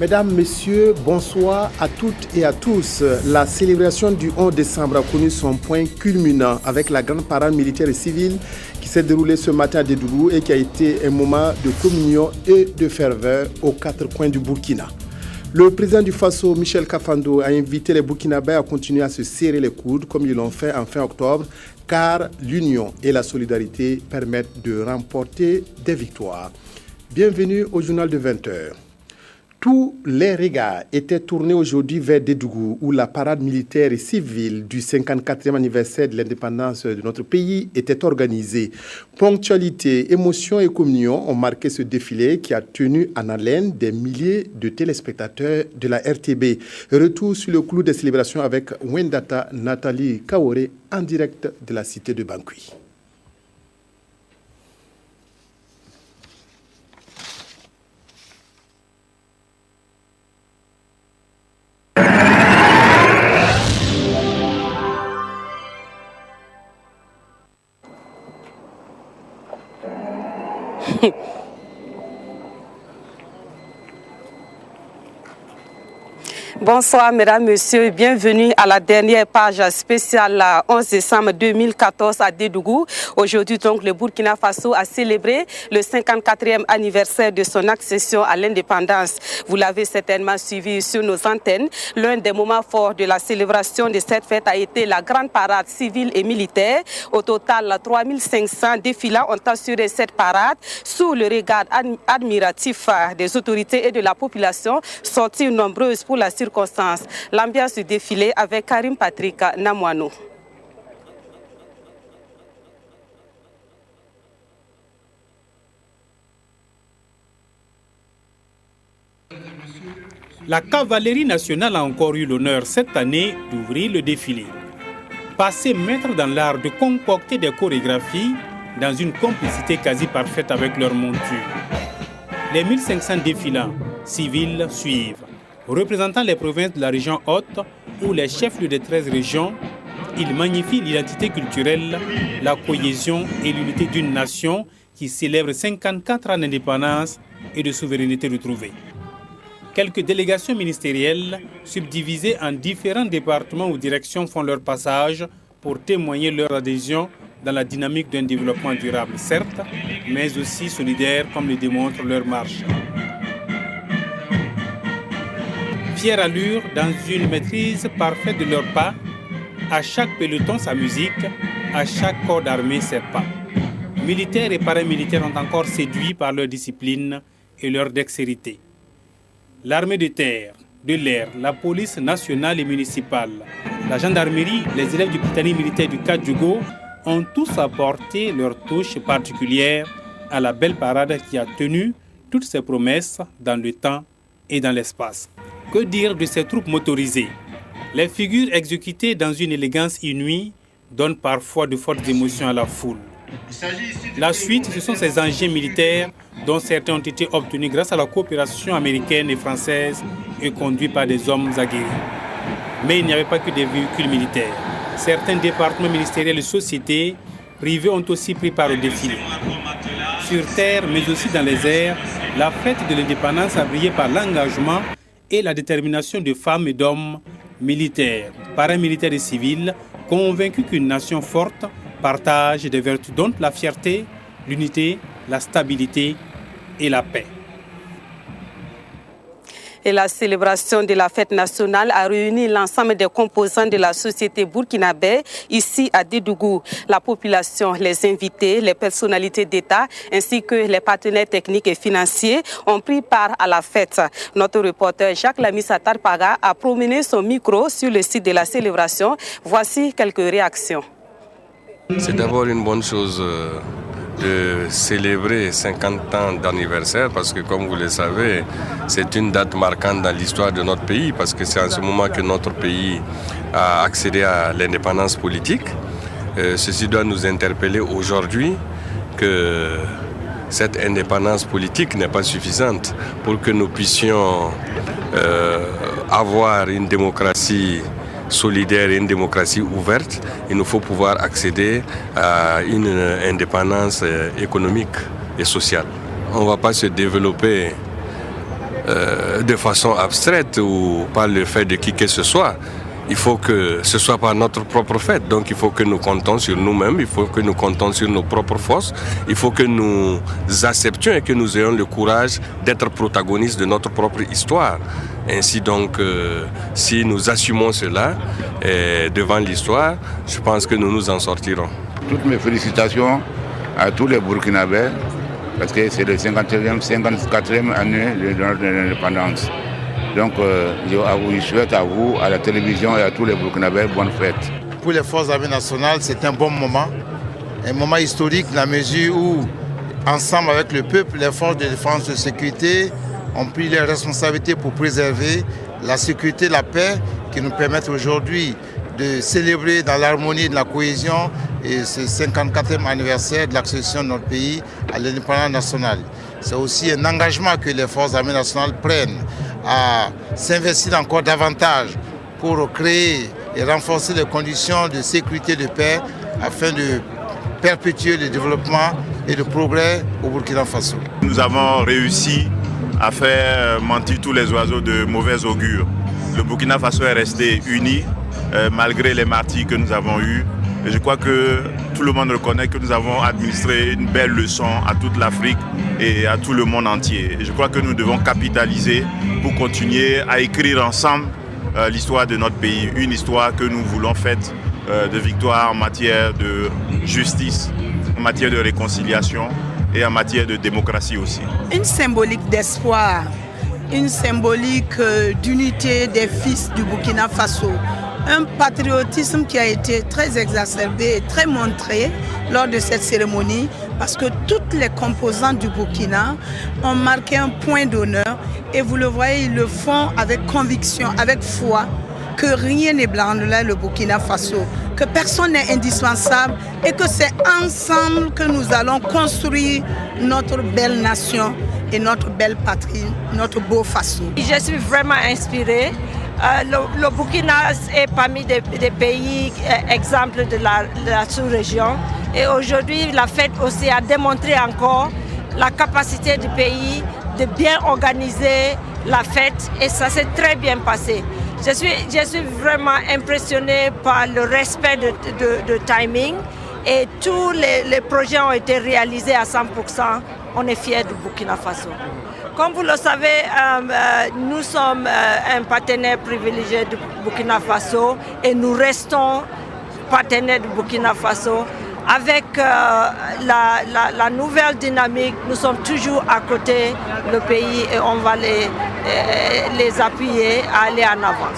Mesdames, Messieurs, bonsoir à toutes et à tous. La célébration du 11 décembre a connu son point culminant avec la grande parade militaire et civile qui s'est déroulée ce matin à Dédougou et qui a été un moment de communion et de ferveur aux quatre coins du Burkina. Le président du Faso, Michel Kafando, a invité les Burkinabés à continuer à se serrer les coudes comme ils l'ont fait en fin octobre, car l'union et la solidarité permettent de remporter des victoires. Bienvenue au journal de 20h. Tous les regards étaient tournés aujourd'hui vers Dédougou, où la parade militaire et civile du 54e anniversaire de l'indépendance de notre pays était organisée. Ponctualité, émotion et communion ont marqué ce défilé qui a tenu en haleine des milliers de téléspectateurs de la RTB. Retour sur le clou des célébrations avec Wendata Nathalie Kaore en direct de la cité de Bangui. Bonsoir mesdames, messieurs, bienvenue à la dernière page spéciale 11 décembre 2014 à Dédougou. Aujourd'hui donc le Burkina Faso a célébré le 54e anniversaire de son accession à l'indépendance. Vous l'avez certainement suivi sur nos antennes. L'un des moments forts de la célébration de cette fête a été la grande parade civile et militaire. Au total, 3500 défilants ont assuré cette parade sous le regard admiratif des autorités et de la population, sorties nombreuses pour la circonstance. L'ambiance du défilé avec Karim Patrick Namouano. La cavalerie nationale a encore eu l'honneur cette année d'ouvrir le défilé. Passé maître dans l'art de concocter des chorégraphies dans une complicité quasi parfaite avec leur monture. Les 1500 défilants civils suivent. Représentant les provinces de la région haute ou les chefs-lieux des 13 régions, ils magnifient l'identité culturelle, la cohésion et l'unité d'une nation qui célèbre 54 ans d'indépendance et de souveraineté retrouvée. Quelques délégations ministérielles, subdivisées en différents départements ou directions, font leur passage pour témoigner leur adhésion dans la dynamique d'un développement durable, certes, mais aussi solidaire, comme le démontre leur marche. Fière allure, dans une maîtrise parfaite de leurs pas, à chaque peloton sa musique, à chaque corps d'armée ses pas. Militaires et paramilitaires ont encore séduit par leur discipline et leur dextérité. L'armée de terre, de l'air, la police nationale et municipale, la gendarmerie, les élèves du Britannique militaire du Kadjogo ont tous apporté leur touche particulière à la belle parade qui a tenu toutes ses promesses dans le temps et dans l'espace. Que dire de ces troupes motorisées? Les figures exécutées dans une élégance inouïe donnent parfois de fortes émotions à la foule. La suite, ce sont ces engins militaires dont certains ont été obtenus grâce à la coopération américaine et française et conduits par des hommes aguerris. Mais il n'y avait pas que des véhicules militaires. Certains départements ministériels et sociétés privées ont aussi pris part au défilé. Sur terre, mais aussi dans les airs, la fête de l'indépendance a brillé par l'engagement et la détermination de femmes et d'hommes militaires, paramilitaires et civils, convaincus qu'une nation forte partage des vertus dont la fierté, l'unité, la stabilité et la paix. Et la célébration de la fête nationale a réuni l'ensemble des composants de la société burkinabé ici à Dédougou. La population, les invités, les personnalités d'État ainsi que les partenaires techniques et financiers ont pris part à la fête. Notre reporter Jacques Lamissa Tarpaga a promené son micro sur le site de la célébration. Voici quelques réactions. C'est d'abord une bonne chose de célébrer 50 ans d'anniversaire parce que, comme vous le savez, c'est une date marquante dans l'histoire de notre pays parce que c'est en ce moment que notre pays a accédé à l'indépendance politique. Ceci doit nous interpeller aujourd'hui que cette indépendance politique n'est pas suffisante pour que nous puissions avoir une démocratie solidaire et une démocratie ouverte. Il nous faut pouvoir accéder à une indépendance économique et sociale. On ne va pas se développer de façon abstraite ou par le fait de qui que ce soit. Il faut que ce soit par notre propre fait. Donc il faut que nous comptons sur nous-mêmes, il faut que nous comptons sur nos propres forces, il faut que nous acceptions et que nous ayons le courage d'être protagonistes de notre propre histoire. Ainsi donc, si nous assumons cela devant l'histoire, je pense que nous nous en sortirons. Toutes mes félicitations à tous les Burkinabés, parce que c'est le 54e année de notre indépendance. Donc, je souhaite à vous, à la télévision et à tous les Burkinabés, bonne fête. Pour les forces armées nationales, c'est un bon moment historique dans la mesure où, ensemble avec le peuple, les forces de défense et de sécurité ont pris les responsabilités pour préserver la sécurité, la paix, qui nous permettent aujourd'hui de célébrer dans l'harmonie et de la cohésion et ce 54e anniversaire de l'accession de notre pays à l'indépendance nationale. C'est aussi un engagement que les forces armées nationales prennent à s'investir encore davantage pour créer et renforcer les conditions de sécurité et de paix afin de perpétuer le développement et le progrès au Burkina Faso. Nous avons réussi à faire mentir tous les oiseaux de mauvais augure. Le Burkina Faso est resté uni malgré les martyrs que nous avons eus. Et je crois que tout le monde reconnaît que nous avons administré une belle leçon à toute l'Afrique et à tout le monde entier. Et je crois que nous devons capitaliser pour continuer à écrire ensemble l'histoire de notre pays. Une histoire que nous voulons faite de victoire en matière de justice, en matière de réconciliation et en matière de démocratie aussi. Une symbolique d'espoir, une symbolique d'unité des fils du Burkina Faso. Un patriotisme qui a été très exacerbé et très montré lors de cette cérémonie parce que toutes les composantes du Burkina ont marqué un point d'honneur et vous le voyez, ils le font avec conviction, avec foi, que rien n'ébranlera le Burkina Faso, que personne n'est indispensable et que c'est ensemble que nous allons construire notre belle nation et notre belle patrie, notre beau Faso. Je suis vraiment inspirée. Le Burkina est parmi des pays exemples de la sous-région. Et aujourd'hui, la fête aussi a démontré encore la capacité du pays de bien organiser la fête. Et ça s'est très bien passé. Je suis vraiment impressionnée par le respect de timing. Et tous les projets ont été réalisés à 100%. On est fiers du Burkina Faso. Comme vous le savez, nous sommes un partenaire privilégié du Burkina Faso et nous restons partenaires du Burkina Faso. Avec la nouvelle dynamique, nous sommes toujours à côté du pays et on va les appuyer à aller en avant.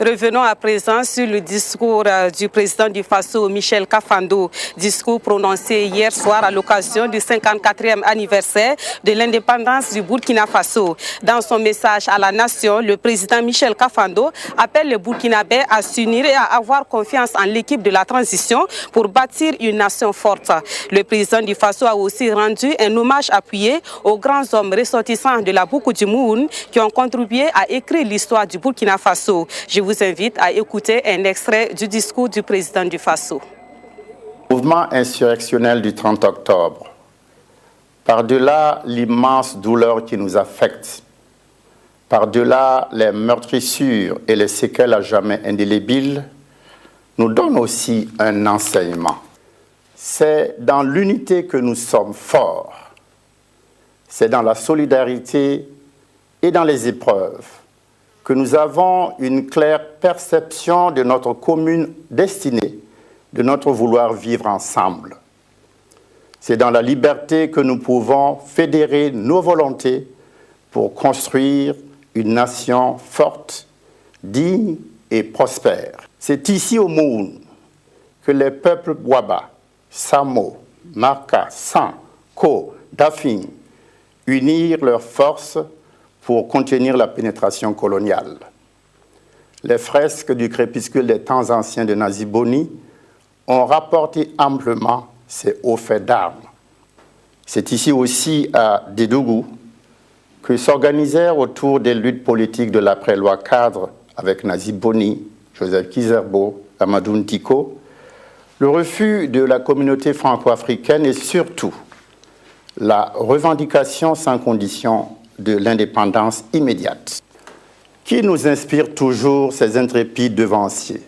Revenons à présent sur le discours du président du Faso, Michel Kafando, discours prononcé hier soir à l'occasion du 54e anniversaire de l'indépendance du Burkina Faso. Dans son message à la nation, le président Michel Kafando appelle les Burkinabés à s'unir et à avoir confiance en l'équipe de la transition pour bâtir une nation forte. Le président du Faso a aussi rendu un hommage appuyé aux grands hommes ressortissants de la Boukou du Moun qui ont contribué à écrire l'histoire du Burkina Faso. Je vous invite à écouter un extrait du discours du président du Faso. Mouvement insurrectionnel du 30 octobre, par-delà l'immense douleur qui nous affecte, par-delà les meurtrissures et les séquelles à jamais indélébiles, nous donne aussi un enseignement. C'est dans l'unité que nous sommes forts. C'est dans la solidarité et dans les épreuves que nous avons une claire perception de notre commune destinée, de notre vouloir vivre ensemble. C'est dans la liberté que nous pouvons fédérer nos volontés pour construire une nation forte, digne et prospère. C'est ici au Moun que les peuples Waba, Samo, Marka, San, Ko, Dafing unirent leurs forces pour contenir la pénétration coloniale. Les fresques du crépuscule des temps anciens de Naziboni ont rapporté amplement ces hauts faits d'armes. C'est ici aussi à Dédougou que s'organisèrent autour des luttes politiques de l'après-loi cadre avec Naziboni, Joseph Kizerbo, Amadou Ntiko, le refus de la communauté franco-africaine et surtout la revendication sans condition de l'indépendance immédiate, qui nous inspire toujours ces intrépides devanciers,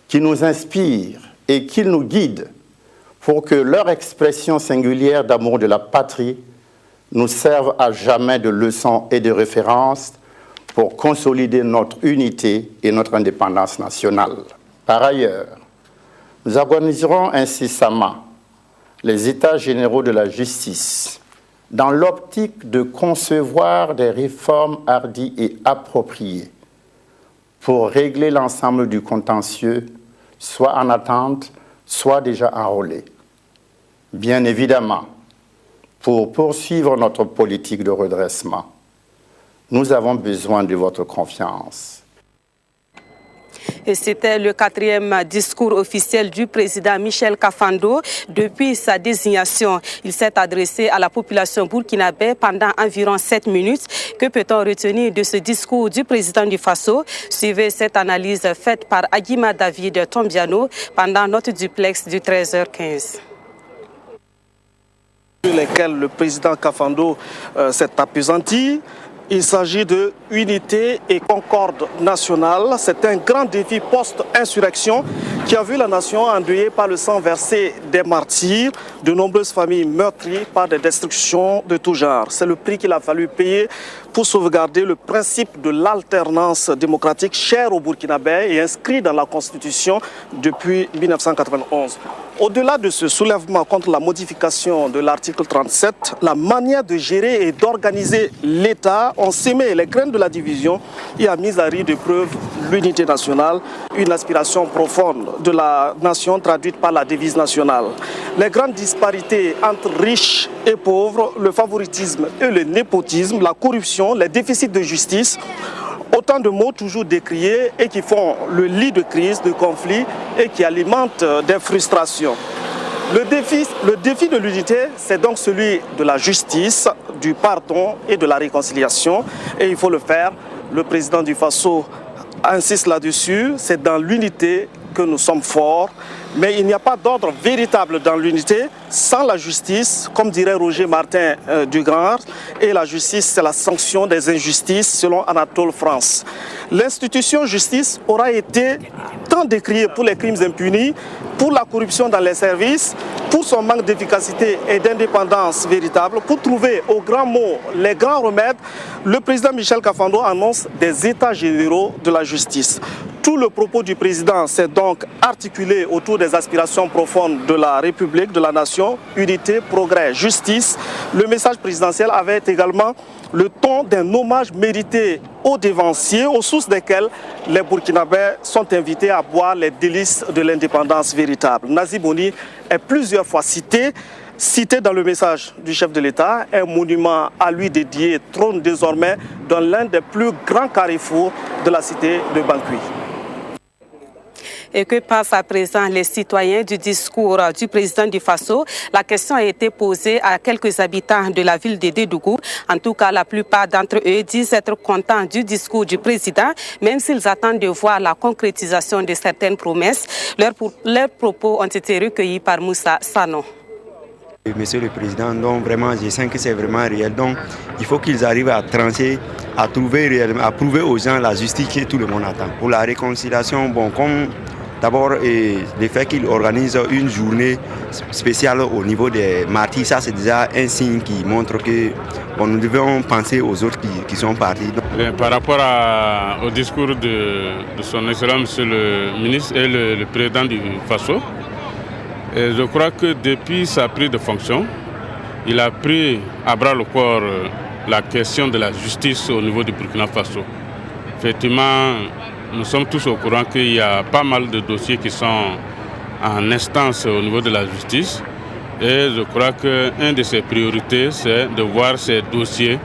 qui nous inspirent et qui nous guident pour que leur expression singulière d'amour de la patrie nous serve à jamais de leçon et de référence pour consolider notre unité et notre indépendance nationale. Par ailleurs, nous organiserons incessamment les États généraux de la justice dans l'optique de concevoir des réformes hardies et appropriées pour régler l'ensemble du contentieux, soit en attente, soit déjà enrôlé. Bien évidemment, pour poursuivre notre politique de redressement, nous avons besoin de votre confiance. Et c'était le 4e discours officiel du président Michel Kafando. Depuis sa désignation, il s'est adressé à la population burkinabé pendant environ 7 minutes. Que peut-on retenir de ce discours du président du Faso? Suivez cette analyse faite par Aguima David Tombiano pendant notre duplex du 13h15. Sur lesquels le président Kafando s'est appesanti. Il s'agit de unité et concorde nationale. C'est un grand défi post-insurrection qui a vu la nation endeuillée par le sang versé des martyrs, de nombreuses familles meurtries par des destructions de tout genre. C'est le prix qu'il a fallu payer pour sauvegarder le principe de l'alternance démocratique cher au Burkinabé et inscrit dans la Constitution depuis 1991. Au-delà de ce soulèvement contre la modification de l'article 37, la manière de gérer et d'organiser l'État ont sémé les graines de la division et a mis à rude épreuve l'unité nationale, une aspiration profonde de la nation traduite par la devise nationale. Les grandes disparités entre riches et pauvres, le favoritisme et le népotisme, la corruption, les déficits de justice, autant de mots toujours décriés et qui font le lit de crise, de conflits et qui alimentent des frustrations. Le défi de l'unité, c'est donc celui de la justice, du pardon et de la réconciliation. Et il faut le faire. Le président du Faso insiste là-dessus. C'est dans l'unité que nous sommes forts. Mais il n'y a pas d'ordre véritable dans l'unité sans la justice, comme dirait Roger Martin du Grand. Et la justice, c'est la sanction des injustices, selon Anatole France. L'institution justice aura été tant décriée pour les crimes impunis, pour la corruption dans les services, pour son manque d'efficacité et d'indépendance véritable. Pour trouver aux grands mots les grands remèdes, le président Michel Kafando annonce des états généraux de la justice. Tout le propos du président s'est donc articulé autour des aspirations profondes de la République, de la nation, unité, progrès, justice. Le message présidentiel avait également le ton d'un hommage mérité aux dévanciers, aux sources desquelles les Burkinabés sont invités à boire les délices de l'indépendance véritable. Nazi Boni est plusieurs fois cité dans le message du chef de l'État. Un monument à lui dédié trône désormais dans l'un des plus grands carrefours de la cité de Bangui. Et que pensent à présent les citoyens du discours du président du Faso? La question a été posée à quelques habitants de la ville de Dédougou. En tout cas, la plupart d'entre eux disent être contents du discours du président, même s'ils attendent de voir la concrétisation de certaines promesses. Leurs propos ont été recueillis par Moussa Sano. Monsieur le Président, donc vraiment, je sens que c'est vraiment réel. Donc, il faut qu'ils arrivent à trancher, à trouver réellement, à prouver aux gens la justice que tout le monde attend. Pour la réconciliation, bon, comme d'abord le fait qu'ils organisent une journée spéciale au niveau des martyrs, ça c'est déjà un signe qui montre que bon, nous devons penser aux autres qui sont partis. Par rapport au discours de son Excellence, Monsieur le ministre et le président du Faso, et je crois que depuis sa prise de fonction, il a pris à bras le corps la question de la justice au niveau du Burkina Faso. Effectivement, nous sommes tous au courant qu'il y a pas mal de dossiers qui sont en instance au niveau de la justice. Et je crois qu'une de ses priorités, c'est de voir ces dossiers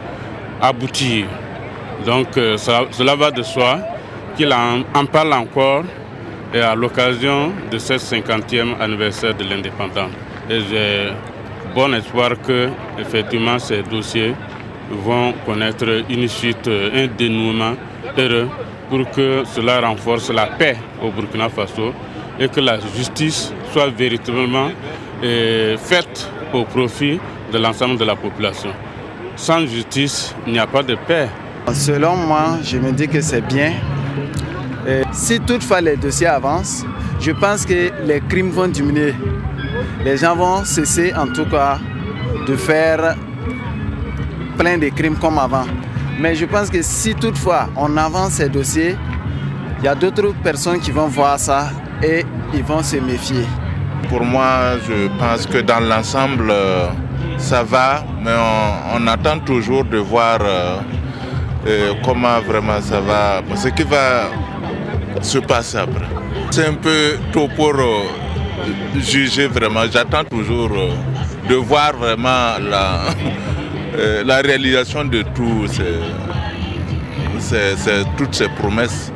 aboutir. Donc cela va de soi qu'il en parle encore et à l'occasion de ce 50e anniversaire de l'indépendance. Et j'ai bon espoir que effectivement ces dossiers vont connaître une suite, un dénouement heureux pour que cela renforce la paix au Burkina Faso et que la justice soit véritablement faite au profit de l'ensemble de la population. Sans justice, il n'y a pas de paix. Selon moi, je me dis que c'est bien. Et si toutefois les dossiers avancent, je pense que les crimes vont diminuer. Les gens vont cesser en tout cas de faire plein de crimes comme avant. Mais je pense que si toutefois on avance ces dossiers, il y a d'autres personnes qui vont voir ça et ils vont se méfier. Pour moi, je pense que dans l'ensemble, ça va, mais on attend toujours de voir comment vraiment ça va, ce qui va se passer après. C'est un peu tôt pour juger vraiment. J'attends toujours de voir vraiment la réalisation de toutes ces promesses.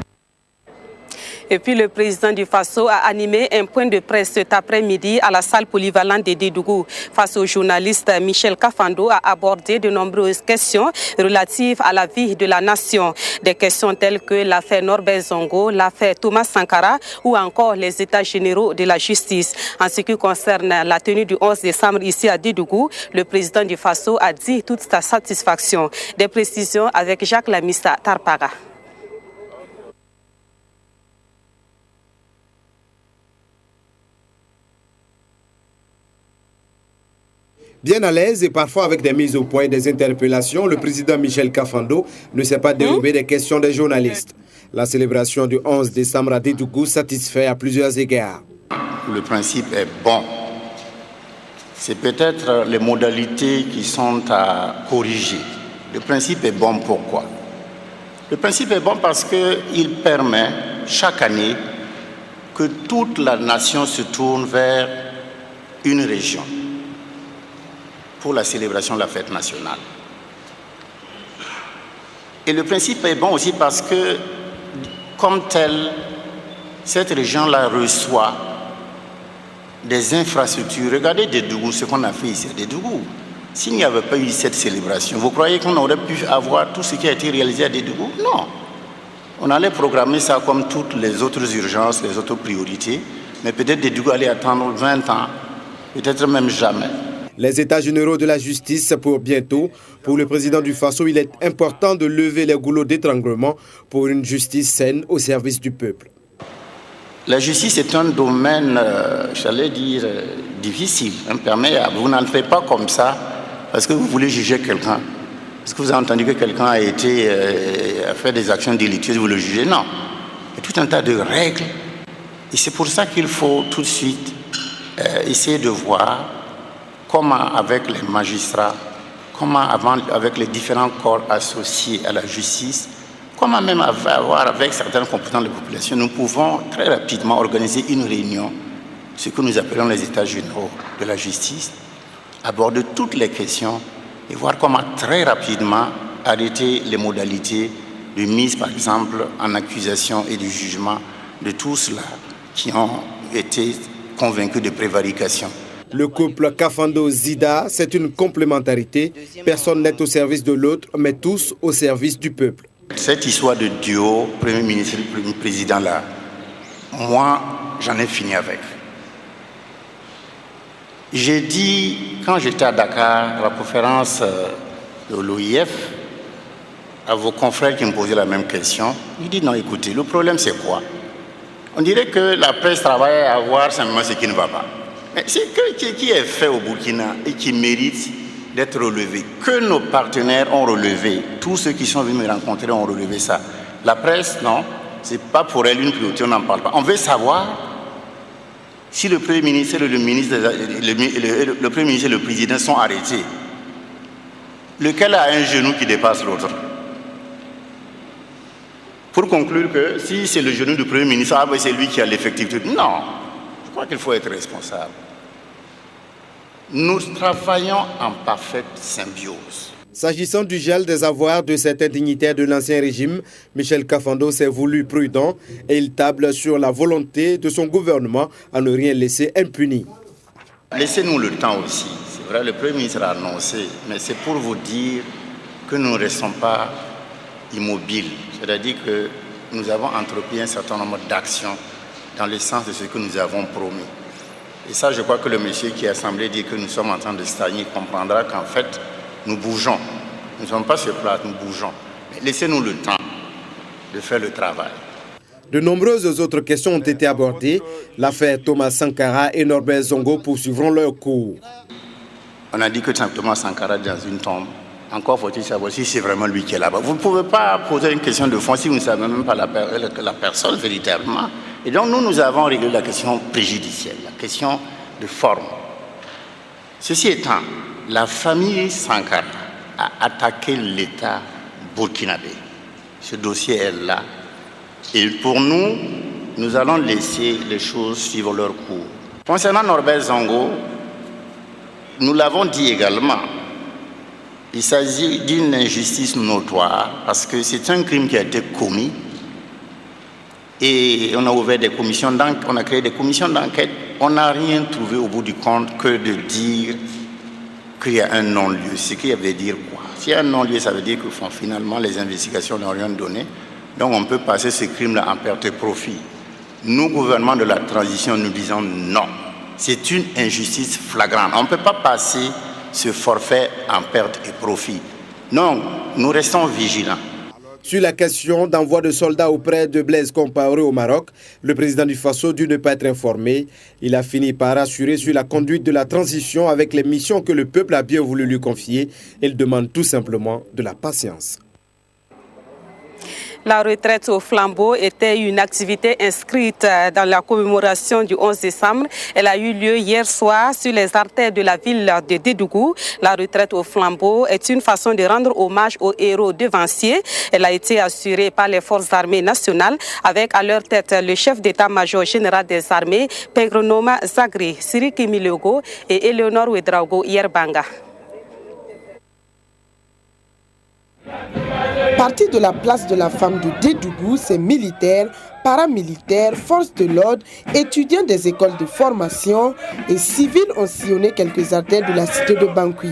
Et puis le président du Faso a animé un point de presse cet après-midi à la salle polyvalente de Dédougou. Face au journaliste Michel Kafando a abordé de nombreuses questions relatives à la vie de la nation. Des questions telles que l'affaire Norbert Zongo, l'affaire Thomas Sankara ou encore les états généraux de la justice. En ce qui concerne la tenue du 11 décembre ici à Dédougou, le président du Faso a dit toute sa satisfaction. Des précisions avec Jacques Lamissa Tarpaga. Bien à l'aise et parfois avec des mises au point et des interpellations, le président Michel Kafando ne s'est pas dérobé des questions des journalistes. La célébration du 11 décembre à Dédougou satisfait à plusieurs égards. Le principe est bon. C'est peut-être les modalités qui sont à corriger. Le principe est bon pourquoi? Le principe est bon parce qu'il permet chaque année que toute la nation se tourne vers une région pour la célébration de la fête nationale. Et le principe est bon aussi parce que, comme tel, cette région-là reçoit des infrastructures. Regardez Dédougou, ce qu'on a fait ici à Dédougou. S'il n'y avait pas eu cette célébration, vous croyez qu'on aurait pu avoir tout ce qui a été réalisé à Dédougou? Non. On allait programmer ça comme toutes les autres urgences, les autres priorités, mais peut-être Dédougou allait attendre 20 ans, peut-être même jamais. Les états généraux de la justice pour bientôt. Pour le président du Faso, il est important de lever les goulots d'étranglement pour une justice saine au service du peuple. La justice est un domaine, j'allais dire, difficile, imperméable. Vous n'entrez pas comme ça parce que vous voulez juger quelqu'un. Parce que vous avez entendu que quelqu'un a fait des actions délictueuses, vous le jugez. Non. Il y a tout un tas de règles. Et c'est pour ça qu'il faut tout de suite essayer de voir comment avec les magistrats, comment avec les différents corps associés à la justice, comment même avoir avec certains composants de la population, nous pouvons très rapidement organiser une réunion, ce que nous appelons les états généraux de la justice, aborder toutes les questions et voir comment très rapidement arrêter les modalités de mise, par exemple, en accusation et de jugement de tous ceux-là qui ont été convaincus de prévarication. Le couple Kafando-Zida, c'est une complémentarité. Personne n'est au service de l'autre, mais tous au service du peuple. Cette histoire de duo, Premier ministre et Premier Président, là, moi, j'en ai fini avec. J'ai dit, quand j'étais à Dakar, à la conférence de l'OIF, à vos confrères qui me posaient la même question, j'ai dit non, écoutez, le problème c'est quoi? On dirait que la presse travaille à voir simplement ce qui ne va pas. Mais c'est qui est fait au Burkina et qui mérite d'être relevé, que nos partenaires ont relevé, tous ceux qui sont venus me rencontrer ont relevé ça. La presse, non, c'est pas pour elle une priorité, on n'en parle pas. On veut savoir si le Premier ministre et le Premier ministre et le Président sont arrêtés. Lequel a un genou qui dépasse l'autre? Pour conclure que si c'est le genou du Premier ministre, c'est lui qui a l'effectivité. Non, je crois qu'il faut être responsable. Nous travaillons en parfaite symbiose. S'agissant du gel des avoirs de certains dignitaires de l'ancien régime, Michel Kafando s'est voulu prudent et il table sur la volonté de son gouvernement à ne rien laisser impuni. Laissez-nous le temps aussi. C'est vrai, le Premier ministre a annoncé, mais c'est pour vous dire que nous ne restons pas immobiles. C'est-à-dire que nous avons entrepris un certain nombre d'actions dans le sens de ce que nous avons promis. Et ça, je crois que le monsieur qui a semblé dire que nous sommes en train de stagner comprendra qu'en fait, nous bougeons. Nous ne sommes pas sur place, nous bougeons. Mais laissez-nous le temps de faire le travail. De nombreuses autres questions ont été abordées. L'affaire Thomas Sankara et Norbert Zongo poursuivront leur cours. On a dit que Thomas Sankara est dans une tombe. Encore faut-il savoir si c'est vraiment lui qui est là-bas. Vous ne pouvez pas poser une question de fond si vous ne savez même pas la personne véritablement. Et donc nous avons réglé la question préjudicielle, la question de forme. Ceci étant, la famille Sankara a attaqué l'État burkinabé. Ce dossier est là. Et pour nous, nous allons laisser les choses suivre leur cours. Concernant Norbert Zongo, nous l'avons dit également, il s'agit d'une injustice notoire parce que c'est un crime qui a été commis et on a ouvert des commissions d'enquête, on a créé des commissions d'enquête. On n'a rien trouvé au bout du compte que de dire qu'il y a un non-lieu. Ce qui veut dire quoi? S'il y a un non-lieu, ça veut dire que finalement les investigations n'ont rien donné. Donc on peut passer ce crime-là en perte et profit. Nous, gouvernement de la transition, nous disons non. C'est une injustice flagrante. On ne peut pas passer ce forfait en perte et profit. Non, nous restons vigilants. Sur la question d'envoi de soldats auprès de Blaise Compaoré au Maroc, le président du Faso dut ne pas être informé. Il a fini par assurer sur la conduite de la transition avec les missions que le peuple a bien voulu lui confier. Il demande tout simplement de la patience. La retraite au flambeau était une activité inscrite dans la commémoration du 11 décembre. Elle a eu lieu hier soir sur les artères de la ville de Dédougou. La retraite au flambeau est une façon de rendre hommage aux héros devanciers. Elle a été assurée par les forces armées nationales avec à leur tête le chef d'état-major général des armées, Pengronoma Zagri, Siriki Milogo et Eleonore Ouedraogo Yerbanga. Parti de la place de la femme de Dédougou, ces militaires, paramilitaires, forces de l'ordre, étudiants des écoles de formation et civils ont sillonné quelques artères de la cité de Bangui.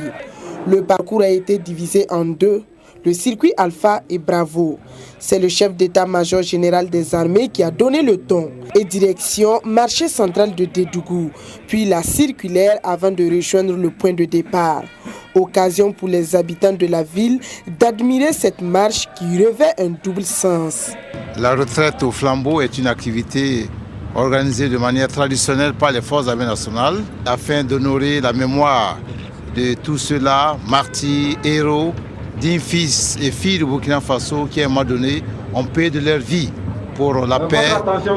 Le parcours a été divisé en deux, le circuit Alpha et Bravo. C'est le chef d'état-major général des armées qui a donné le ton. Et direction marché central de Dédougou, puis la circulaire avant de rejoindre le point de départ. Occasion pour les habitants de la ville d'admirer cette marche qui revêt un double sens. La retraite au flambeau est une activité organisée de manière traditionnelle par les forces armées nationales afin d'honorer la mémoire de tous ceux-là, martyrs, héros, dignes fils et filles de Burkina Faso qui à un moment donné ont payé de leur vie pour la paix,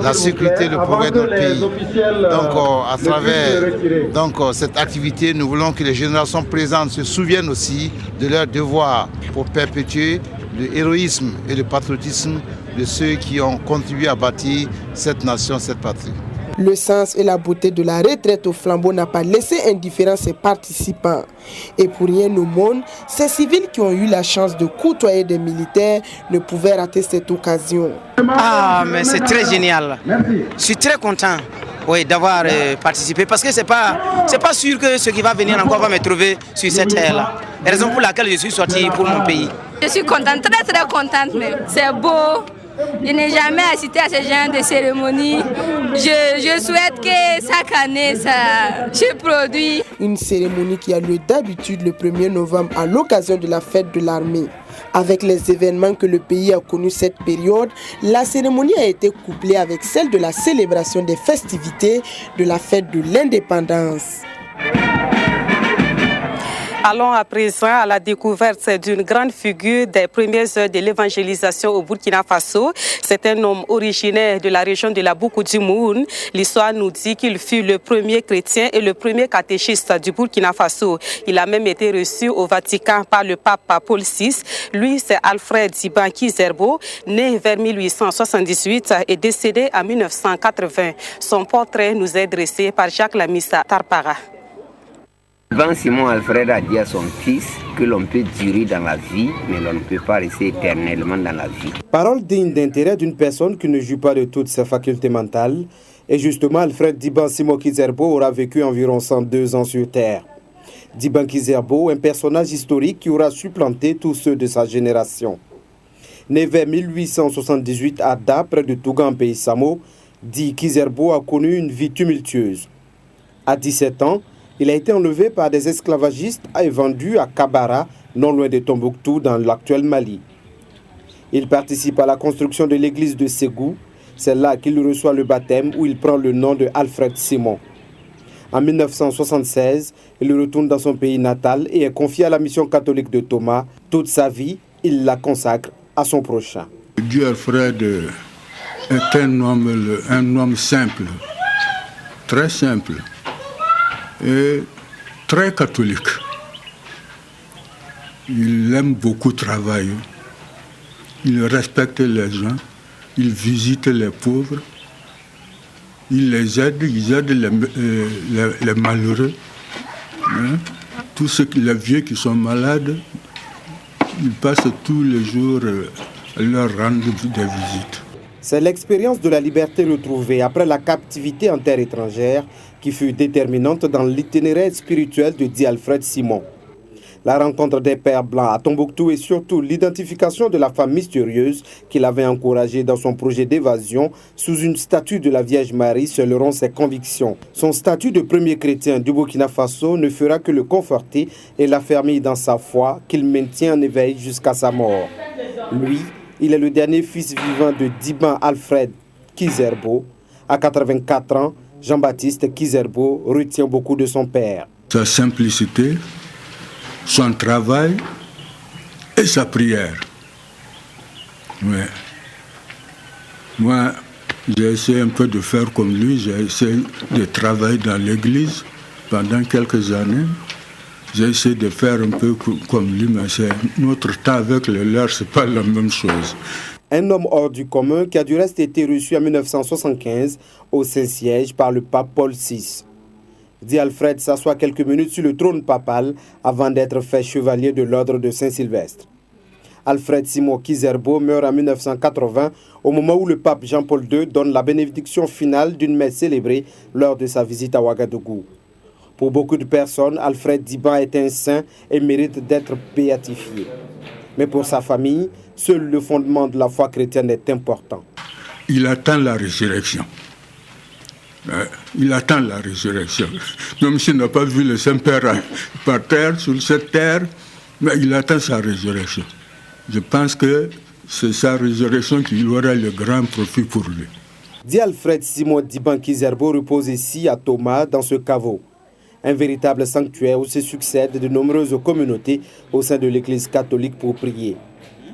la sécurité et le progrès de notre pays. Donc à travers cette activité, nous voulons que les générations présentes se souviennent aussi de leur devoir pour perpétuer le héroïsme et le patriotisme de ceux qui ont contribué à bâtir cette nation, cette patrie. Le sens et la beauté de la retraite au flambeau n'a pas laissé indifférents ses participants. Et pour rien au monde, ces civils qui ont eu la chance de côtoyer des militaires ne pouvaient rater cette occasion. Ah, mais c'est très génial. Je suis très content d'avoir participé parce que c'est pas sûr que ce qui va venir encore va me trouver sur cette terre-là. Raison pour laquelle je suis sorti pour mon pays. Je suis contente, très contente même. C'est beau. Je n'ai jamais assisté à ce genre de cérémonie. Je souhaite que chaque année, ça se produise. Une cérémonie qui a lieu d'habitude le 1er novembre à l'occasion de la fête de l'armée. Avec les événements que le pays a connus cette période, la cérémonie a été couplée avec celle de la célébration des festivités de la fête de l'indépendance. Allons à présent à la découverte d'une grande figure des premières heures de l'évangélisation au Burkina Faso. C'est un homme originaire de la région de la Boukoudji-Moun. L'histoire nous dit qu'il fut le premier chrétien et le premier catéchiste du Burkina Faso. Il a même été reçu au Vatican par le pape Paul VI. Lui, c'est Alfred Diban Kizerbo, né vers 1878 et décédé en 1980. Son portrait nous est dressé par Jacques Lamissa Tarpara. Simon Alfred a dit à son fils que l'on peut durer dans la vie, mais l'on ne peut pas rester éternellement dans la vie. Parole digne d'intérêt d'une personne qui ne joue pas de toutes ses facultés mentales. Et justement, Alfred Diban Simon Kizerbo aura vécu environ 102 ans sur Terre. Diban Kizerbo, un personnage historique qui aura supplanté tous ceux de sa génération. Né vers 1878 à Da, près de Touga, en pays Samo, dit Kizerbo a connu une vie tumultueuse. À 17 ans, il a été enlevé par des esclavagistes et vendu à Kabara, non loin de Tombouctou, dans l'actuel Mali. Il participe à la construction de l'église de Ségou. C'est là qu'il reçoit le baptême où il prend le nom de Alfred Simon. En 1976, il retourne dans son pays natal et est confié à la mission catholique de Thomas. Toute sa vie, il la consacre à son prochain. Dieu Alfred est un homme simple, très simple et très catholique. Il aime beaucoup travailler, il respecte les gens, il visite les pauvres, il aide les malheureux. Hein? Tous les vieux qui sont malades, il passe tous les jours à leur rendre des visites. C'est l'expérience de la liberté retrouvée après la captivité en terre étrangère qui fut déterminante dans l'itinéraire spirituel de Di Alfred Simon. La rencontre des pères blancs à Tombouctou et surtout l'identification de la femme mystérieuse qu'il avait encouragée dans son projet d'évasion sous une statue de la Vierge Marie scelleront ses convictions. Son statut de premier chrétien du Burkina Faso ne fera que le conforter et l'affermir dans sa foi qu'il maintient en éveil jusqu'à sa mort. Lui, il est le dernier fils vivant de Diban Alfred Kizerbo. À 84 ans, Jean-Baptiste Kizerbo retient beaucoup de son père. Sa simplicité, son travail et sa prière. Ouais. Moi, j'ai essayé un peu de faire comme lui, j'ai essayé de travailler dans l'église pendant quelques années. J'ai essayé de faire un peu comme lui, mais c'est notre temps avec le leur, c'est pas la même chose. Un homme hors du commun qui a du reste été reçu en 1975 au Saint-Siège par le pape Paul VI. Di Alfred s'assoit quelques minutes sur le trône papal avant d'être fait chevalier de l'ordre de Saint-Sylvestre. Alfred Simon Kizerbo meurt en 1980 au moment où le pape Jean-Paul II donne la bénédiction finale d'une messe célébrée lors de sa visite à Ouagadougou. Pour beaucoup de personnes, Alfred Diban est un saint et mérite d'être béatifié. Mais pour sa famille, seul le fondement de la foi chrétienne est important. Il attend la résurrection. Il attend la résurrection. Même s'il n'a pas vu le Saint-Père par terre, sur cette terre, mais il attend sa résurrection. Je pense que c'est sa résurrection qui aura le grand profit pour lui. Di Alfred Simon Diban Kizerbo repose ici à Thomas, dans ce caveau. Un véritable sanctuaire où se succèdent de nombreuses communautés au sein de l'Église catholique pour prier.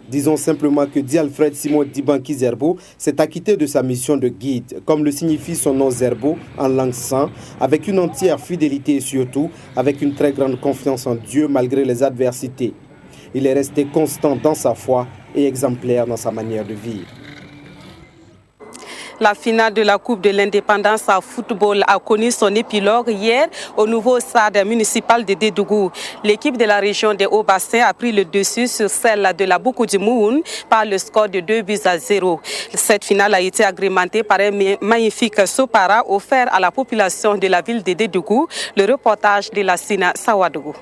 Disons simplement que Di Alfred Simon Diban Kizerbo s'est acquitté de sa mission de guide, comme le signifie son nom Zerbo en langue san, avec une entière fidélité et surtout avec une très grande confiance en Dieu malgré les adversités. Il est resté constant dans sa foi et exemplaire dans sa manière de vivre. La finale de la Coupe de l'Indépendance à football a connu son épilogue hier au nouveau stade municipal de Dédougou. L'équipe de la région des Hauts-Bassins a pris le dessus sur celle de la Boukoudimoun par le score de 2-0. Cette finale a été agrémentée par un magnifique sopara offert à la population de la ville de Dédougou. Le reportage de la Sina Sawadougou.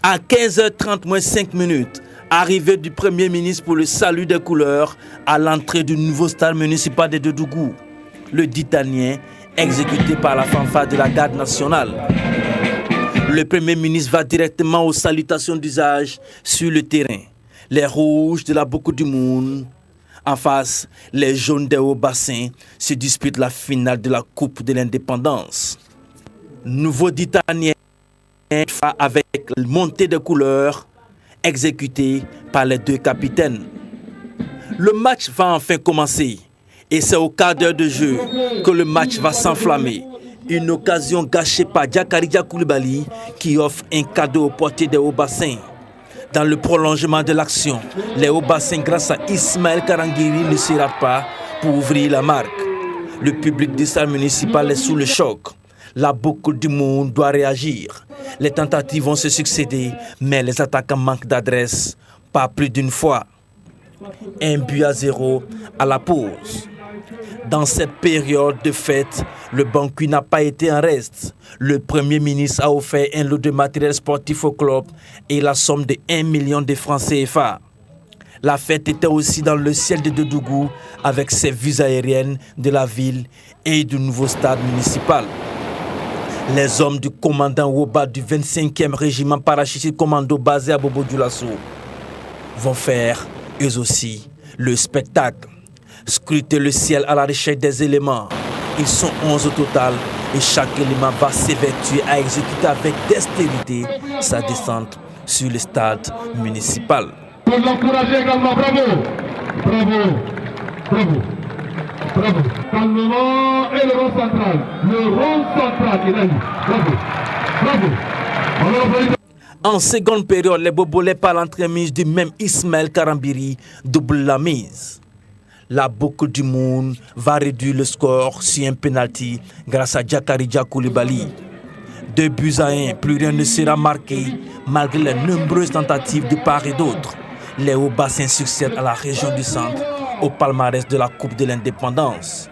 À 15h30 moins 5 minutes, arrivée du Premier ministre pour le salut des couleurs à l'entrée du nouveau stade municipal de Dédougou. Le Ditanien, exécuté par la fanfare de la garde nationale. Le Premier ministre va directement aux salutations d'usage sur le terrain. Les rouges de la Boukoudimoun. En face, les jaunes des Hauts-Bassins se disputent la finale de la Coupe de l'Indépendance. Nouveau Ditanien avec montée de couleurs exécuté par les deux capitaines. Le match va enfin commencer et c'est au quart d'heure de jeu que le match va s'enflammer. Une occasion gâchée par Diakaridja Koulibaly qui offre un cadeau au portier des Hauts-Bassins. Dans le prolongement de l'action, les Hauts-Bassins grâce à Ismaël Karangiri ne se ratent pas pour ouvrir la marque. Le public du stade municipal est sous le choc. Là, beaucoup du monde doit réagir. Les tentatives vont se succéder, mais les attaquants manquent d'adresse, pas plus d'une fois. 1-0 à la pause. Dans cette période de fête, le banquet n'a pas été en reste. Le Premier ministre a offert un lot de matériel sportif au club et la somme de 1 million de francs CFA. La fête était aussi dans le ciel de Dédougou avec ses vues aériennes de la ville et du nouveau stade municipal. Les hommes du commandant Woba du 25e régiment parachutiste commando basé à Bobo-Dioulasso vont faire, eux aussi, le spectacle. Scruter le ciel à la recherche des éléments. Ils sont 11 au total et chaque élément va s'évertuer à exécuter avec dextérité sa descente sur le stade municipal. Pour l'encourager également, bravo, bravo, bravo, bravo. Calmement et le rond central, il a dit, bravo, bravo. En seconde période, les Bobolais par l'entremise du même Ismaël Karambiri double la mise. La boucle du monde va réduire le score sur un penalty grâce à Djakaridja Koulibaly. 2-1, plus rien ne sera marqué malgré les nombreuses tentatives de part et d'autre. Les Hauts-Bassins succèdent à la région du centre au palmarès de la Coupe de l'Indépendance.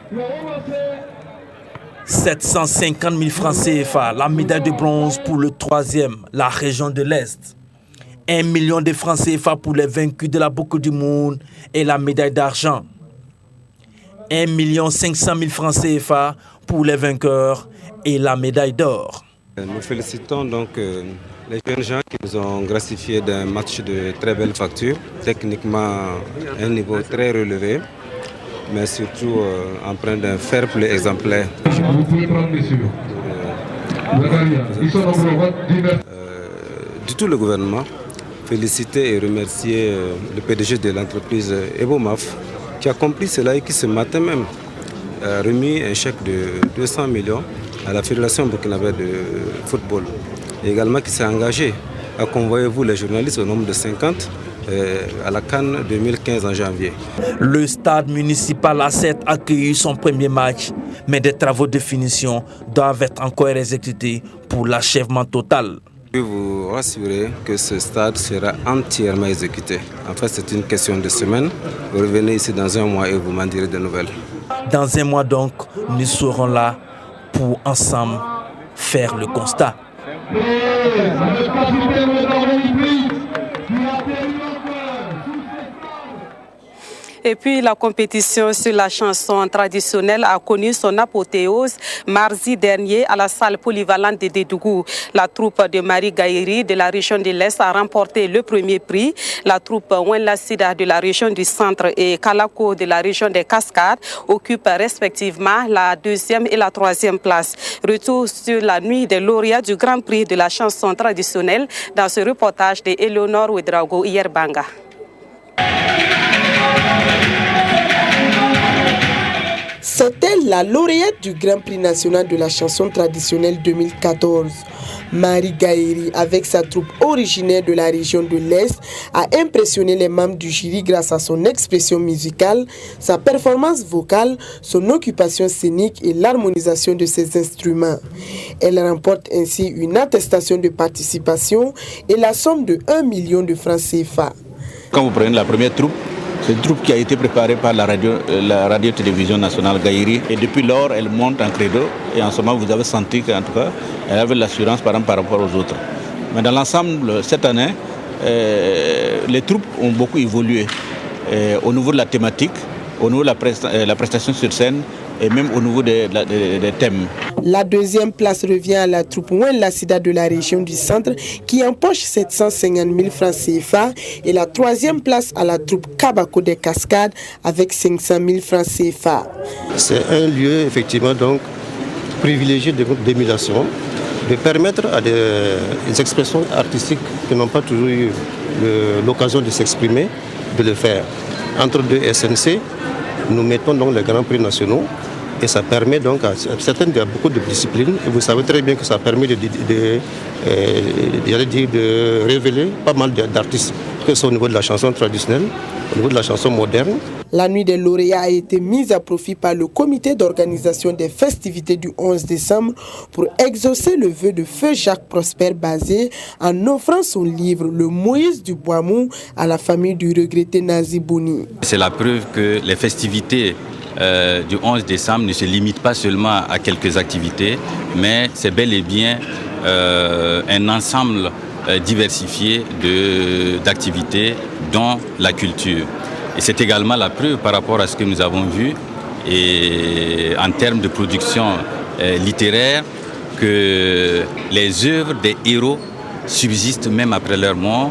750 000 francs CFA, la médaille de bronze pour le 3e, la région de l'Est. 1 million de francs CFA pour les vaincus de la boucle du monde et la médaille d'argent. 1 500 000 francs CFA pour les vainqueurs et la médaille d'or. Nous félicitons donc les jeunes gens qui nous ont gracifié d'un match de très belle facture, techniquement un niveau très relevé, mais surtout empreint d'un fair play exemplaire. Du tout le gouvernement, féliciter et remercier le PDG de l'entreprise Ebomaf qui a compris cela et qui ce matin même a remis un chèque de 200 millions à la Fédération burkinabé de football. Et également qui s'est engagé à convoyer vous les journalistes au nombre de 50 à la Cannes 2015 en janvier. Le stade municipal a certes accueilli son premier match, mais des travaux de finition doivent être encore exécutés pour l'achèvement total. Je peux vous rassurer que ce stade sera entièrement exécuté. En fait, c'est une question de semaine. Vous revenez ici dans un mois et vous m'en direz de nouvelles. Dans un mois donc, nous serons là pour ensemble faire le constat. Et puis la compétition sur la chanson traditionnelle a connu son apothéose mardi dernier à la salle polyvalente de Dédougou. La troupe de Marie Gaïri de la région de l'Est a remporté le premier prix. La troupe Wenla Sida de la région du Centre et Kalako de la région des Cascades occupent respectivement la 2e et la 3e place. Retour sur la nuit des lauréats du Grand Prix de la chanson traditionnelle dans ce reportage de Eleonore Ouedraogo Yerbanga. C'était la lauréate du Grand Prix national de la chanson traditionnelle 2014. Marie Gaïri, avec sa troupe originaire de la région de l'Est, a impressionné les membres du jury grâce à son expression musicale, sa performance vocale, son occupation scénique et l'harmonisation de ses instruments. Elle remporte ainsi une attestation de participation et la somme de 1 million de francs CFA. Quand vous prenez la première troupe, c'est une troupe qui a été préparée par la radio-télévision nationale Gaïri. Et depuis lors, elle monte en credo. Et en ce moment, vous avez senti qu'en tout cas, elle avait l'assurance par rapport aux autres. Mais dans l'ensemble, cette année, les troupes ont beaucoup évolué. Au niveau de la thématique, au niveau de la prestation sur scène et même au niveau des thèmes. La 2e place revient à la troupe Wenla Sida de la région du Centre qui empoche 750 000 francs CFA et la 3e place à la troupe Kabako des Cascades avec 500 000 francs CFA. C'est un lieu effectivement donc privilégié d'émulation, de permettre à des expressions artistiques qui n'ont pas toujours eu l'occasion de s'exprimer, de le faire. Entre deux SNC, nous mettons donc les grands prix nationaux et ça permet donc à certaines, il y a beaucoup de disciplines et vous savez très bien que ça permet de révéler pas mal d'artistes, que ce soit au niveau de la chanson traditionnelle, au niveau de la chanson moderne. La nuit des lauréats a été mise à profit par le comité d'organisation des festivités du 11 décembre pour exaucer le vœu de feu Jacques Prosper Bazé en offrant son livre Le Moïse du Bois-Mou à la famille du regretté Nazi Bouni. C'est la preuve que les festivités du 11 décembre ne se limitent pas seulement à quelques activités, mais c'est bel et bien un ensemble diversifiée d'activités dans la culture. Et c'est également la preuve par rapport à ce que nous avons vu et en termes de production littéraire que les œuvres des héros subsistent même après leur mort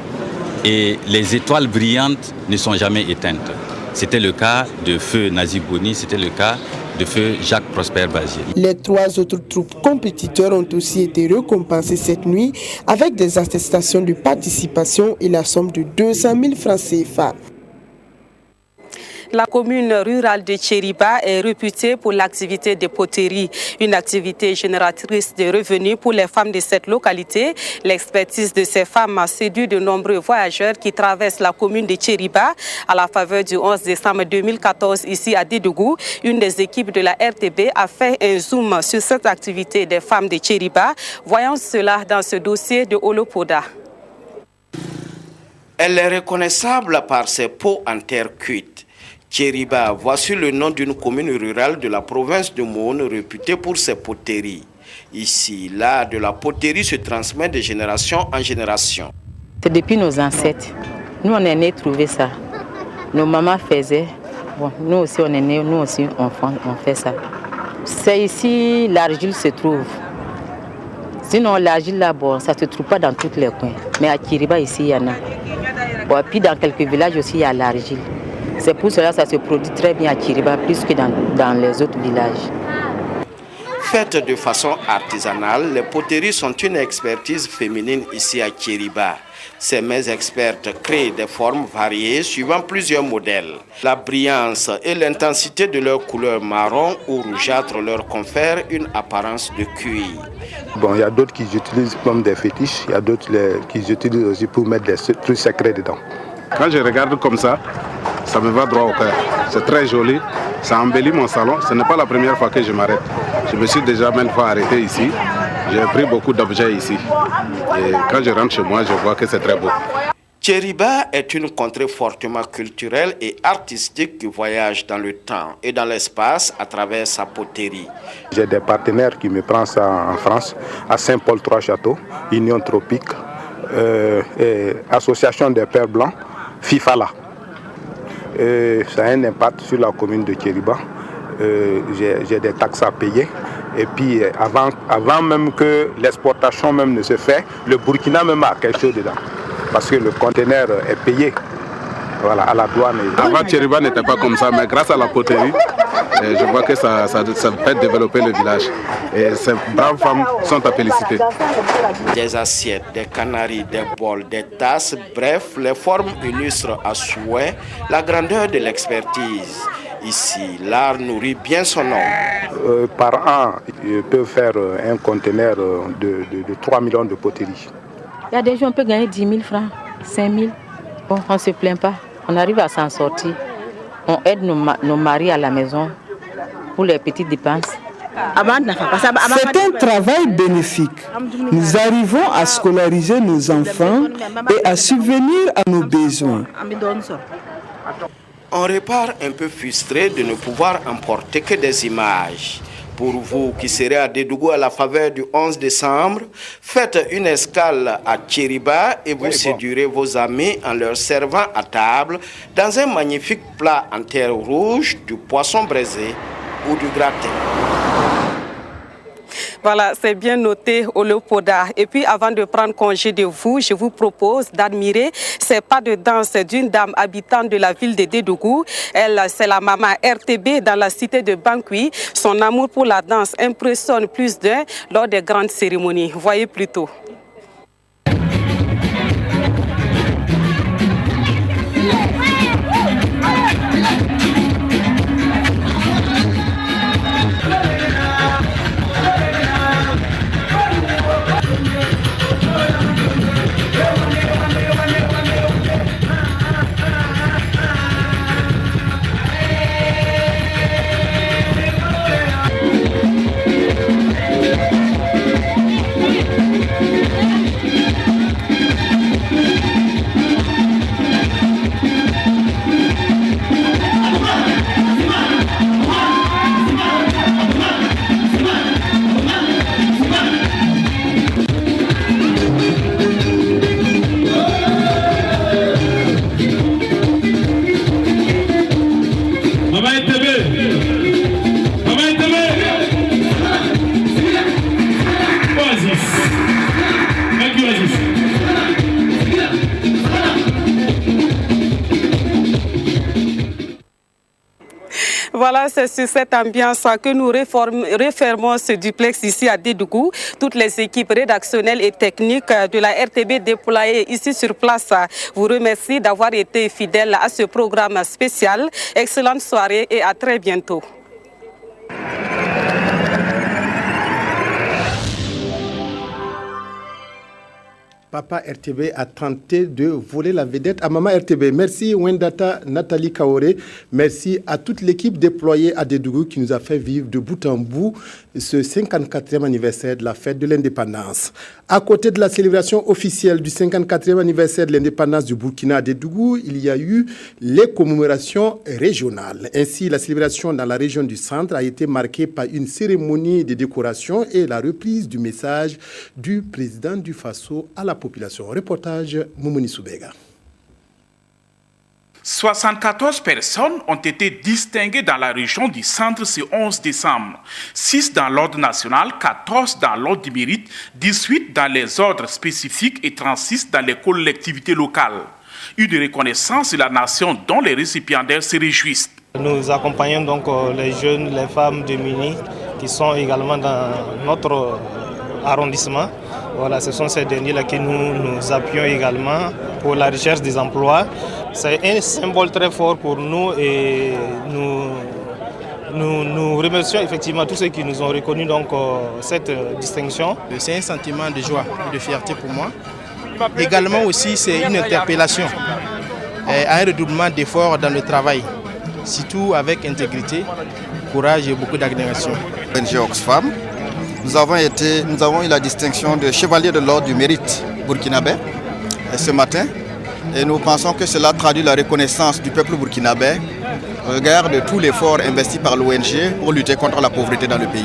et les étoiles brillantes ne sont jamais éteintes. C'était le cas de Feu Nazik Bouni, c'était le cas de Feu Jacques Prosper Bazier. Les 3 autres troupes compétiteurs ont aussi été récompensées cette nuit avec des attestations de participation et la somme de 200 000 francs CFA. La commune rurale de Tchériba est réputée pour l'activité de poterie, une activité génératrice de revenus pour les femmes de cette localité. L'expertise de ces femmes a séduit de nombreux voyageurs qui traversent la commune de Tchériba. À la faveur du 11 décembre 2014 ici à Dédougou, une des équipes de la RTB a fait un zoom sur cette activité des femmes de Tchériba. Voyons cela dans ce dossier de Olopoda. Elle est reconnaissable par ses pots en terre cuite. Tchériba, voici le nom d'une commune rurale de la province de Moune réputée pour ses poteries. Ici, l'art de la poterie se transmet de génération en génération. C'est depuis nos ancêtres. Nous, on est nés trouver ça. Nos mamans faisaient. Bon, nous aussi, on est nés, nous aussi, on fait ça. C'est ici, l'argile se trouve. Sinon, l'argile là, bon, ça ne se trouve pas dans tous les coins. Mais à Tchériba, ici, il y en a. Bon, puis dans quelques villages aussi, il y a l'argile. C'est pour cela que ça se produit très bien à Tchériba, plus que dans les autres villages. Faites de façon artisanale, les poteries sont une expertise féminine ici à Tchériba. Ces mains expertes créent des formes variées suivant plusieurs modèles. La brillance et l'intensité de leurs couleurs marron ou rougeâtre leur confèrent une apparence de cuir. Bon, il y a d'autres qui utilisent comme des fétiches, il y a d'autres qui utilisent aussi pour mettre des trucs secrets dedans. Quand je regarde comme ça me va droit au cœur. C'est très joli, ça embellit mon salon. Ce n'est pas la première fois que je m'arrête. Je me suis déjà maintes fois arrêté ici. J'ai pris beaucoup d'objets ici. Et quand je rentre chez moi, je vois que c'est très beau. Tchériba est une contrée fortement culturelle et artistique qui voyage dans le temps et dans l'espace à travers sa poterie. J'ai des partenaires qui me prennent ça en France, à Saint-Paul-Trois-Châteaux, Union Tropique, et Association des Pères Blancs, FIFALA. Ça a un impact sur la commune de Tchériba. J'ai des taxes à payer. Et puis avant même que l'exportation même ne se fait, le Burkina même a quelque chose dedans. Parce que le conteneur est payé, voilà, à la douane. Avant, Tchériba n'était pas comme ça, mais grâce à la poterie, je vois que ça fait développer le village. Et ces braves femmes sont à féliciter. Des assiettes, des canaries, des bols, des tasses, bref, les formes illustrent à souhait la grandeur de l'expertise. Ici, l'art nourrit bien son homme. Par an, je peux faire un conteneur de 3 millions de poteries. Il y a des gens qui peuvent gagner 10 000 francs, 5 000. Bon, on ne se plaint pas. On arrive à s'en sortir. On aide nos maris à la maison pour les petites dépenses. C'est un travail bénéfique. Nous arrivons à scolariser nos enfants et à subvenir à nos besoins. On repart un peu frustré de ne pouvoir emporter que des images. Pour vous qui serez à Dédougou à la faveur du 11 décembre, faites une escale à Tchériba et vous séduirez vos amis en leur servant à table dans un magnifique plat en terre rouge, du poisson braisé ou du gratin. Voilà, c'est bien noté, Olopoda. Et puis, avant de prendre congé de vous, je vous propose d'admirer ces pas de danse d'une dame habitante de la ville de Dédougou. Elle, c'est la maman RTB dans la cité de Bangui. Son amour pour la danse impressionne plus d'un lors des grandes cérémonies. Voyez plutôt. Voilà, c'est sur cette ambiance que nous refermons ce duplex ici à Dédougou. Toutes les équipes rédactionnelles et techniques de la RTB déployées ici sur place vous remercie d'avoir été fidèles à ce programme spécial. Excellente soirée et à très bientôt. Papa RTB a tenté de voler la vedette à Maman RTB. Merci Wendata Nathalie Kaoré. Merci à toute l'équipe déployée à Dédougou qui nous a fait vivre de bout en bout ce 54e anniversaire de la fête de l'indépendance. À côté de la célébration officielle du 54e anniversaire de l'indépendance du Burkina à Dédougou, il y a eu les commémorations régionales. Ainsi, la célébration dans la région du centre a été marquée par une cérémonie de décoration et la reprise du message du président du Faso à la population. Reportage Moumouni Soubega. 74 personnes ont été distinguées dans la région du centre ce 11 décembre. 6 dans l'ordre national, 14 dans l'ordre du mérite, 18 dans les ordres spécifiques et 36 dans les collectivités locales. Une reconnaissance de la nation dont les récipiendaires se réjouissent. Nous accompagnons donc les jeunes, les femmes démunies qui sont également dans notre arrondissement. Voilà, ce sont ces derniers-là que nous appuyons également pour la recherche des emplois. C'est un symbole très fort pour nous et nous remercions effectivement tous ceux qui nous ont reconnu donc, cette distinction. C'est un sentiment de joie et de fierté pour moi. Également aussi, c'est une interpellation à un redoublement d'efforts dans le travail, surtout avec intégrité, courage et beaucoup d'abnégation. ONG Oxfam. Nous avons eu la distinction de chevalier de l'ordre du mérite burkinabé ce matin et nous pensons que cela traduit la reconnaissance du peuple burkinabé au regard de tout l'effort investi par l'ONG pour lutter contre la pauvreté dans le pays.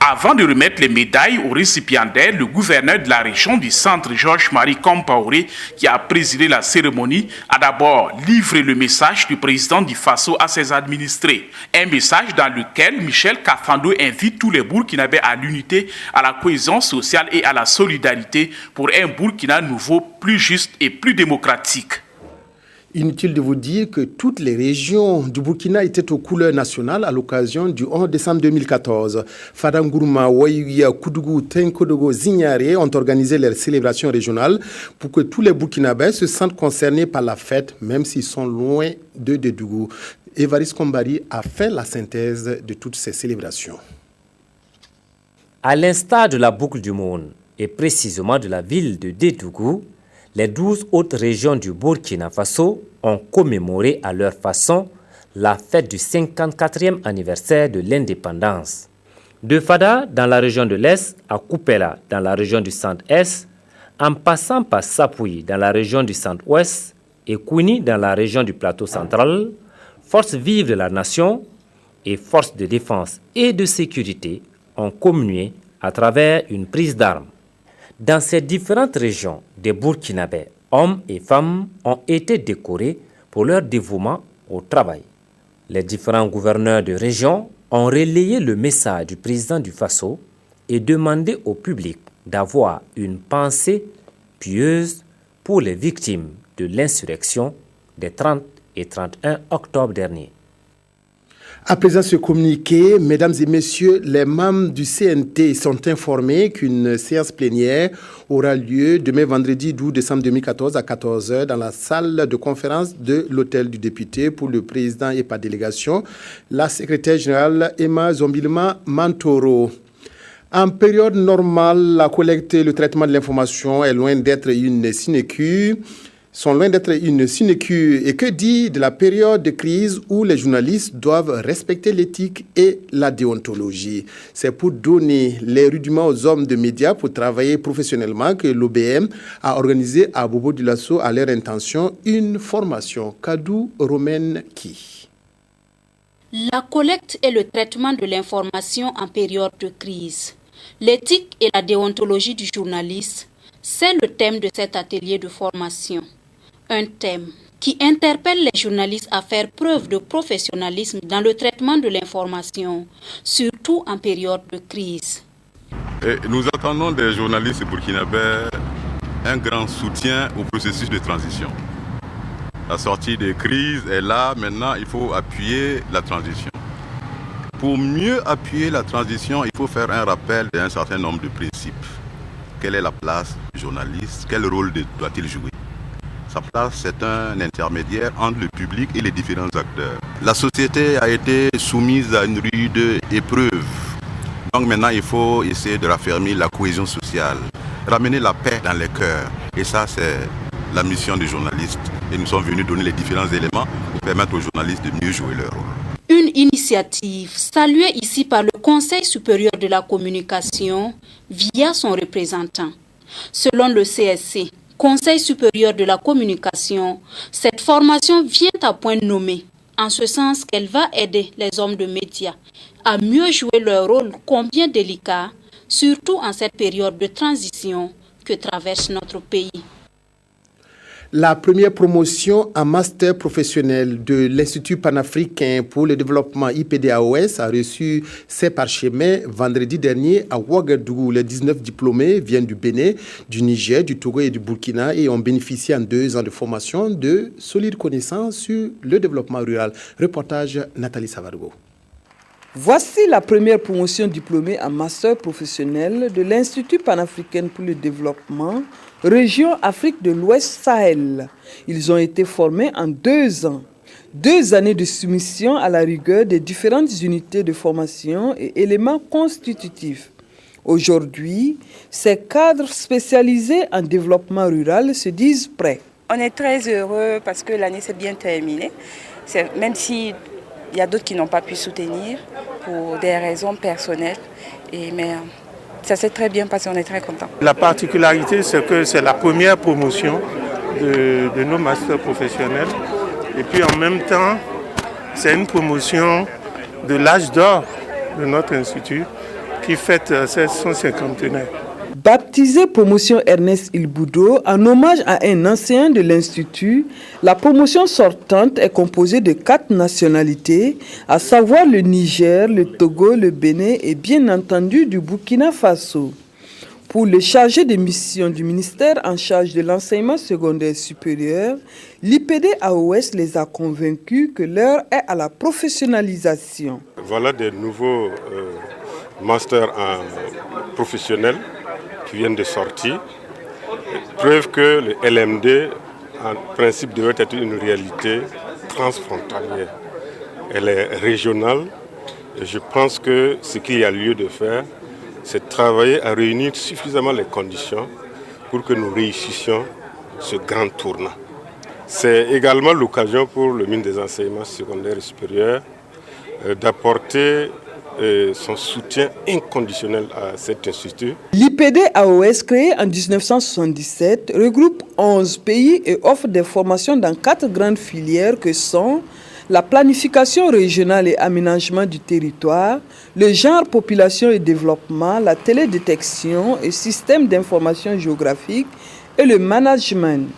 Avant de remettre les médailles aux récipiendaires, le gouverneur de la région du centre, Georges-Marie Compaoré, qui a présidé la cérémonie, a d'abord livré le message du président du Faso à ses administrés. Un message dans lequel Michel Kafando invite tous les Burkinabés à l'unité, à la cohésion sociale et à la solidarité pour un Burkina nouveau, plus juste et plus démocratique. Inutile de vous dire que toutes les régions du Burkina étaient aux couleurs nationales à l'occasion du 11 décembre 2014. Fadangourma, Ouaïouia, Koudougou, Tenkodogo, Zignaré ont organisé leurs célébrations régionales pour que tous les Burkinabés se sentent concernés par la fête, même s'ils sont loin de Dédougou. Évariste Kombari a fait la synthèse de toutes ces célébrations. À l'instar de la boucle du monde et précisément de la ville de Dédougou, les 12 autres régions du Burkina Faso ont commémoré à leur façon la fête du 54e anniversaire de l'indépendance. De Fada dans la région de l'Est à Koupela dans la région du Centre-Est, en passant par Sapouy dans la région du Centre-Ouest et Kouni dans la région du Plateau central, forces vives de la nation et forces de défense et de sécurité ont communié à travers une prise d'armes. Dans ces différentes régions, des Burkinabés, hommes et femmes, ont été décorés pour leur dévouement au travail. Les différents gouverneurs de région ont relayé le message du président du Faso et demandé au public d'avoir une pensée pieuse pour les victimes de l'insurrection des 30 et 31 octobre dernier. À présent, ce communiqué, mesdames et messieurs, les membres du CNT sont informés qu'une séance plénière aura lieu demain vendredi 12 décembre 2014 à 14h dans la salle de conférence de l'hôtel du député pour le président et par délégation, la secrétaire générale Emma Zombilma Mantoro. En période normale, la collecte et le traitement de l'information est loin d'être une sinecure. Et que dire de la période de crise où les journalistes doivent respecter l'éthique et la déontologie. C'est pour donner les rudiments aux hommes de médias pour travailler professionnellement que l'OBM a organisé à Bobo Dioulasso à leur intention une formation. Kadou Romaine Ki. La collecte et le traitement de l'information en période de crise. L'éthique et la déontologie du journaliste, c'est le thème de cet atelier de formation. Un thème qui interpelle les journalistes à faire preuve de professionnalisme dans le traitement de l'information, surtout en période de crise. Et nous attendons des journalistes burkinabés un grand soutien au processus de transition. La sortie des crises est là, maintenant il faut appuyer la transition. Pour mieux appuyer la transition, il faut faire un rappel d'un certain nombre de principes. Quelle est la place du journaliste? Quel rôle doit-il jouer? Sa place, c'est un intermédiaire entre le public et les différents acteurs. La société a été soumise à une rude épreuve. Donc maintenant, il faut essayer de raffermir la cohésion sociale, ramener la paix dans les cœurs. Et ça, c'est la mission des journalistes. Et nous sommes venus donner les différents éléments pour permettre aux journalistes de mieux jouer leur rôle. Une initiative saluée ici par le Conseil supérieur de la communication via son représentant. Selon le CSC, Conseil supérieur de la communication, cette formation vient à point nommé, en ce sens qu'elle va aider les hommes de médias à mieux jouer leur rôle combien délicat, surtout en cette période de transition que traverse notre pays. La première promotion en master professionnel de l'Institut panafricain pour le développement IPDAOS a reçu ses parchemins vendredi dernier à Ouagadougou. Les 19 diplômés viennent du Bénin, du Niger, du Togo et du Burkina et ont bénéficié en 2 ans de formation de solides connaissances sur le développement rural. Reportage Nathalie Savargo. Voici la première promotion diplômée en master professionnel de l'Institut panafricain pour le développement, région Afrique de l'Ouest Sahel. Ils ont été formés en 2 ans. 2 années de soumission à la rigueur des différentes unités de formation et éléments constitutifs. Aujourd'hui, ces cadres spécialisés en développement rural se disent prêts. On est très heureux parce que l'année s'est bien terminée, même si il y a d'autres qui n'ont pas pu soutenir pour des raisons personnelles. Mais ça s'est très bien passé, on est très contents. La particularité, c'est que c'est la première promotion de nos masters professionnels. Et puis en même temps, c'est une promotion de l'âge d'or de notre institut qui fête son 50e. Baptisée promotion Ernest Ilboudo, en hommage à un ancien de l'Institut, la promotion sortante est composée de 4 nationalités, à savoir le Niger, le Togo, le Bénin et bien entendu du Burkina Faso. Pour le chargé de mission du ministère en charge de l'enseignement secondaire supérieur, l'IPDAOS les a convaincus que l'heure est à la professionnalisation. Voilà des nouveaux masters professionnels qui viennent de sortir, preuve que le LMD, en principe, devrait être une réalité transfrontalière. Elle est régionale et je pense que ce qu'il y a lieu de faire, c'est de travailler à réunir suffisamment les conditions pour que nous réussissions ce grand tournant. C'est également l'occasion pour le ministre des Enseignements secondaires et supérieurs d'apporter son soutien inconditionnel à cet institut. L'IPDAOS, créé en 1977, regroupe 11 pays et offre des formations dans 4 grandes filières que sont la planification régionale et aménagement du territoire, le genre population et développement, la télédétection et système d'information géographique et le management.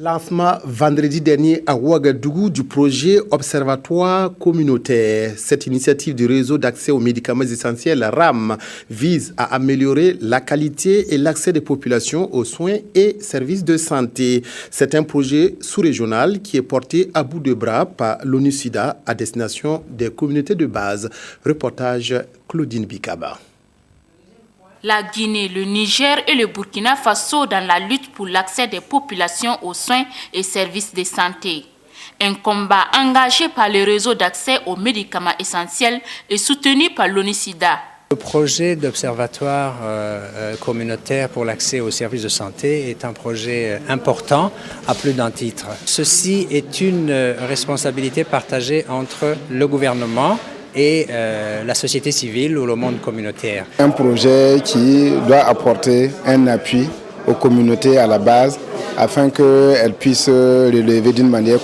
Lancement vendredi dernier à Ouagadougou du projet Observatoire communautaire. Cette initiative du réseau d'accès aux médicaments essentiels RAM vise à améliorer la qualité et l'accès des populations aux soins et services de santé. C'est un projet sous-régional qui est porté à bout de bras par l'ONU-SIDA à destination des communautés de base. Reportage Claudine Bikaba. La Guinée, le Niger et le Burkina Faso dans la lutte pour l'accès des populations aux soins et services de santé. Un combat engagé par le réseau d'accès aux médicaments essentiels et soutenu par l'ONU-SIDA. Le projet d'observatoire communautaire pour l'accès aux services de santé est un projet important à plus d'un titre. Ceci est une responsabilité partagée entre le gouvernement et la société civile ou le monde communautaire. Un projet qui doit apporter un appui aux communautés à la base afin qu'elles puissent relever d'une manière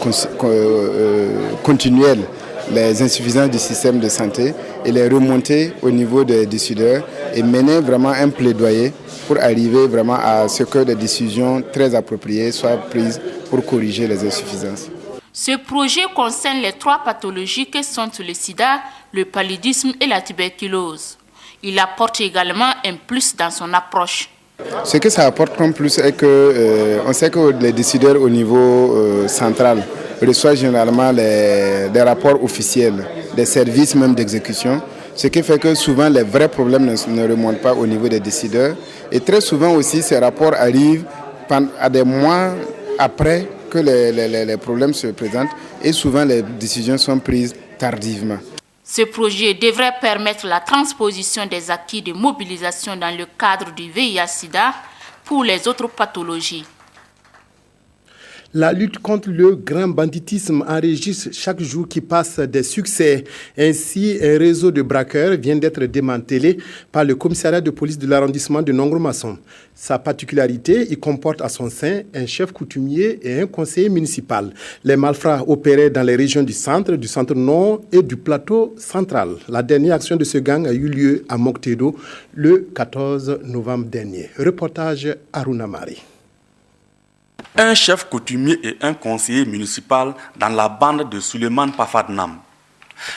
continuelle les insuffisances du système de santé et les remonter au niveau des décideurs et mener vraiment un plaidoyer pour arriver vraiment à ce que des décisions très appropriées soient prises pour corriger les insuffisances. Ce projet concerne les 3 pathologies que sont le sida, le paludisme et la tuberculose. Il apporte également un plus dans son approche. Ce que ça apporte comme plus est que on sait que les décideurs au niveau central reçoit généralement des rapports officiels, des services même d'exécution, ce qui fait que souvent les vrais problèmes ne remontent pas au niveau des décideurs. Et très souvent aussi, ces rapports arrivent à des mois après que les problèmes se présentent et souvent les décisions sont prises tardivement. Ce projet devrait permettre la transposition des acquis de mobilisation dans le cadre du VIH-Sida pour les autres pathologies. La lutte contre le grand banditisme enregistre chaque jour qui passe des succès. Ainsi, un réseau de braqueurs vient d'être démantelé par le commissariat de police de l'arrondissement de Nongro-Massombe. Sa particularité, il comporte à son sein un chef coutumier et un conseiller municipal. Les malfrats opéraient dans les régions du centre nord et du plateau central. La dernière action de ce gang a eu lieu à Moktedo le 14 novembre dernier. Reportage Aruna Mari. Un chef coutumier et un conseiller municipal dans la bande de Suleiman Pafadnam.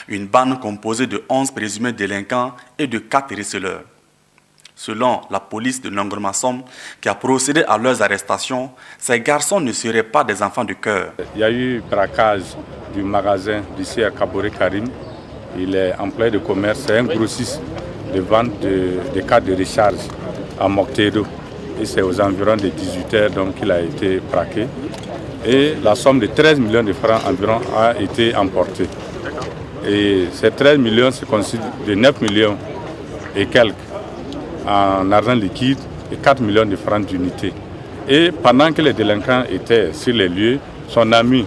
Une bande composée de 11 présumés délinquants et de 4 receleurs. Selon la police de Nongro-Massombe, qui a procédé à leurs arrestations, ces garçons ne seraient pas des enfants de cœur. Il y a eu braquage du magasin d'ici à Kaboré Karim. Il est employé de commerce, c'est un grossiste de vente de cartes de recharge à Moktedo. Et c'est aux environs de 18h donc qu'il a été braqué. Et la somme de 13 millions de francs environ a été emportée. Et ces 13 millions se constituent de 9 millions et quelques en argent liquide et 4 millions de francs d'unité. Et pendant que les délinquants étaient sur les lieux, son ami,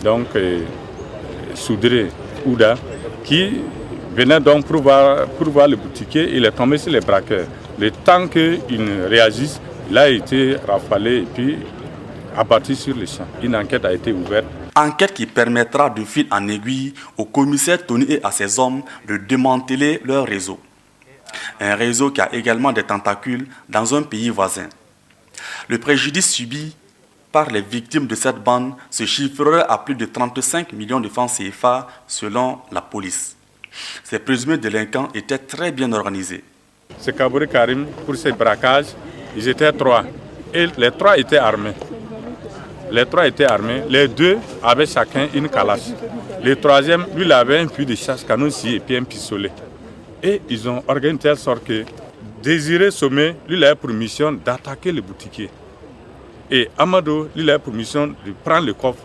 donc Soudré Ouda, qui venait donc pour voir le boutiquier, il est tombé sur les braqueurs. Le temps qu'ils ne réagissent, il a été rafalé et puis abattu sur le champ. Une enquête a été ouverte. Enquête qui permettra de fil en aiguille au commissaire Tony et à ses hommes de démanteler leur réseau. Un réseau qui a également des tentacules dans un pays voisin. Le préjudice subi par les victimes de cette bande se chiffrerait à plus de 35 millions de francs CFA selon la police. Ces présumés délinquants étaient très bien organisés. C'est Kaboré Karim, pour ces braquages, ils étaient 3. Et les 3 étaient armés. Les 2 avaient chacun une calache. Le 3e, lui, il avait un puits de chasse, canon et puis un pistolet. Et ils ont organisé de telle sorte que Désiré Sommet, lui, il avait pour mission d'attaquer le boutiquier. Et Amado, lui, il avait pour mission de prendre le coffre.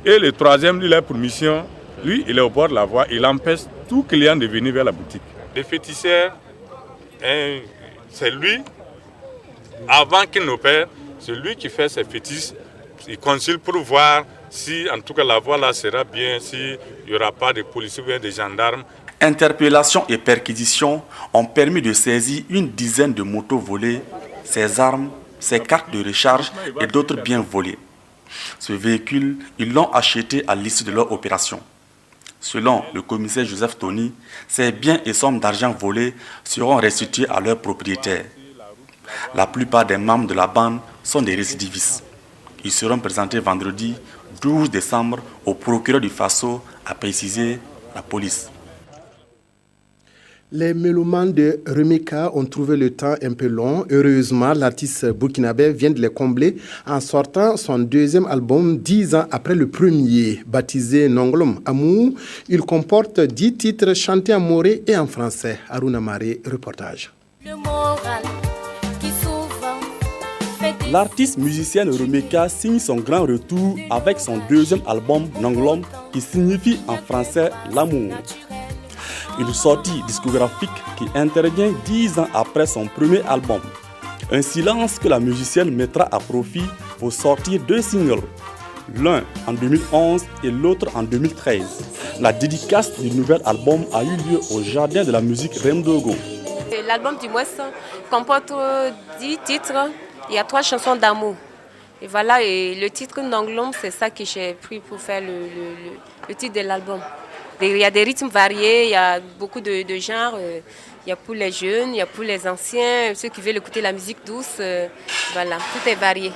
Et le 3e, lui, il avait pour mission, lui, il est au bord de la voie, il empêche tout client de venir vers la boutique. Le féticheur, c'est lui, avant qu'il n'opère, c'est lui qui fait ses fétiches. Il consulte pour voir si, en tout cas, la voie là sera bien, s'il n'y aura pas de policiers ou des gendarmes. Interpellations et perquisitions ont permis de saisir une dizaine de motos volées, ses armes, ses cartes de recharge et d'autres biens volés. Ce véhicule, ils l'ont acheté à l'issue de leur opération. Selon le commissaire Joseph Tony, ces biens et sommes d'argent volés seront restitués à leurs propriétaires. La plupart des membres de la bande sont des récidivistes. Ils seront présentés vendredi 12 décembre au procureur du Faso, a précisé la police. Les mélomanes de Remeka ont trouvé le temps un peu long. Heureusement, l'artiste burkinabé vient de les combler en sortant son deuxième album 10 ans après le premier, baptisé Nonglom Amour. Il comporte 10 titres chantés en moré et en français. Aruna Mare, reportage. L'artiste musicienne Remeka signe son grand retour avec son deuxième album Nonglom, qui signifie en français l'amour. Une sortie discographique qui intervient 10 ans après son premier album. Un silence que la musicienne mettra à profit pour sortir 2 singles, l'un en 2011 et l'autre en 2013. La dédicace du nouvel album a eu lieu au Jardin de la musique Remdogo. L'album du mois comporte 10 titres, il y a 3 chansons d'amour. Et voilà, et le titre Nonglom, c'est ça que j'ai pris pour faire le titre de l'album. Il y a des rythmes variés, il y a beaucoup de genres, il y a pour les jeunes, il y a pour les anciens, ceux qui veulent écouter la musique douce, voilà, tout est varié.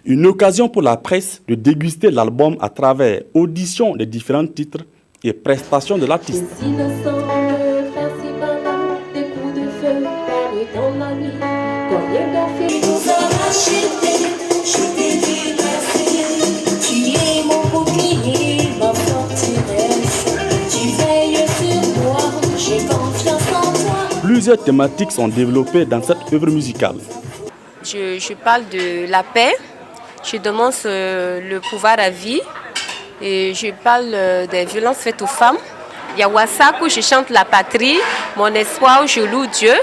Une occasion pour la presse de déguster l'album à travers audition des différents titres et prestations de l'artiste. Plusieurs thématiques sont développées dans cette œuvre musicale. Je parle de la paix, je demande le pouvoir à vie et je parle des violences faites aux femmes. Il y a Wassak où je chante la patrie, mon espoir où je loue Dieu.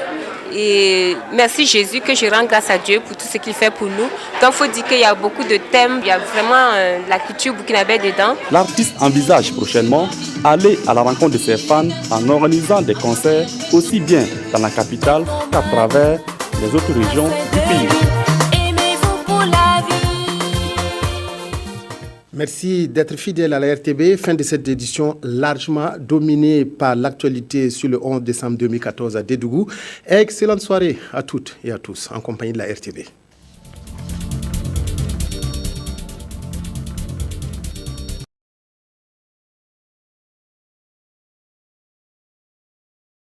Et merci Jésus que je rends grâce à Dieu pour tout ce qu'il fait pour nous. Donc il faut dire qu'il y a beaucoup de thèmes, il y a vraiment la culture burkinabé dedans. L'artiste envisage prochainement aller à la rencontre de ses fans en organisant des concerts aussi bien dans la capitale qu'à travers les autres régions du pays. Merci d'être fidèle à la RTB. Fin de cette édition largement dominée par l'actualité sur le 11 décembre 2014 à Dédougou. Excellente soirée à toutes et à tous en compagnie de la RTB.